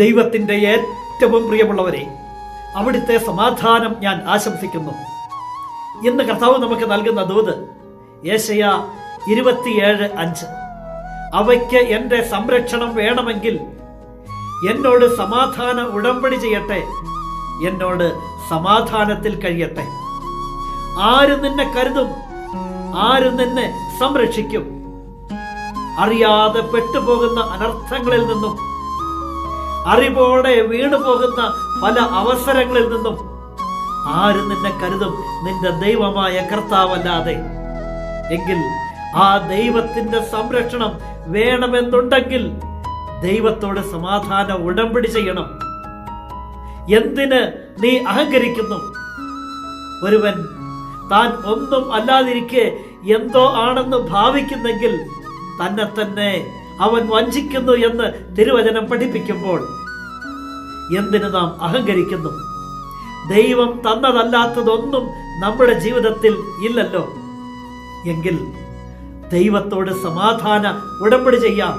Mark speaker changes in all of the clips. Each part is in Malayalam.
Speaker 1: ദൈവത്തിന്റെ ഏറ്റവും പ്രിയമുള്ളവരെ, അവിടുത്തെ സമാധാനം ഞാൻ ആശംസിക്കുന്നു. ഇന്ന് കർത്താവ് നമുക്ക് നൽകുന്ന ദൂത് യെശയ്യാ 27:5. അവയ്ക്ക് എൻ്റെ സംരക്ഷണം വേണമെങ്കിൽ എന്നോട് സമാധാന ഉടമ്പടി ചെയ്യട്ടെ, എന്നോട് സമാധാനത്തിൽ കഴിയട്ടെ. ആര് നിന്നെ കരുതും? ആര് നിന്നെ സംരക്ഷിക്കും? അറിയാതെ പെട്ടുപോകുന്ന അനർത്ഥങ്ങളിൽ നിന്നും, അറിവോടെ വീണുപോകുന്ന പല അവസരങ്ങളിൽ നിന്നും ആര് നിന്നെ കരുതും? നിന്റെ ദൈവമായ കർത്താവല്ലാതെ. എങ്കിൽ ആ ദൈവത്തിന്റെ സംരക്ഷണം വേണമെന്നുണ്ടെങ്കിൽ ദൈവത്തോട് സമാധാന ഉടമ്പടി ചെയ്യണം. എന്തിന് നീ അഹങ്കരിക്കുന്നു? ഒരുവൻ താൻ ഒന്നും അല്ലാതിരിക്കെ എന്തോ ആണെന്ന് ഭാവിക്കുന്നെങ്കിൽ തന്നെ തന്നെ അവൻ വഞ്ചിക്കുന്നു എന്ന് തിരുവചനം പഠിപ്പിക്കുമ്പോൾ എന്തിന് നാം അഹങ്കരിക്കുന്നു? ദൈവം തന്നതല്ലാത്തതൊന്നും നമ്മുടെ ജീവിതത്തിൽ ഇല്ലല്ലോ. എങ്കിൽ ദൈവത്തോട് സമാധാന ഉടമ്പടി ചെയ്യാം.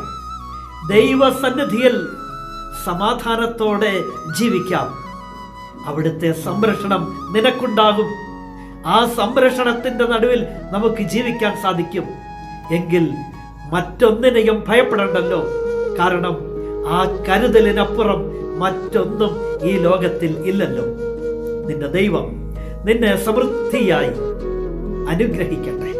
Speaker 1: ദൈവസന്നിധിയിൽ സമാധാനത്തോടെ ജീവിക്കാം. അവിടുത്തെ സംരക്ഷണം നിനക്കുണ്ടാകും. ആ സംരക്ഷണത്തിന്റെ നടുവിൽ നമുക്ക് ജീവിക്കാൻ സാധിക്കും. എങ്കിൽ മറ്റൊന്നിനെയും ഭയപ്പെടണ്ടല്ലോ. കാരണം ആ കരുതലിനപ്പുറം മറ്റൊന്നും ഈ ലോകത്തിൽ ഇല്ലല്ലോ. നിന്റെ ദൈവം നിന്നെ സമൃദ്ധിയായി അനുഗ്രഹിക്കട്ടെ.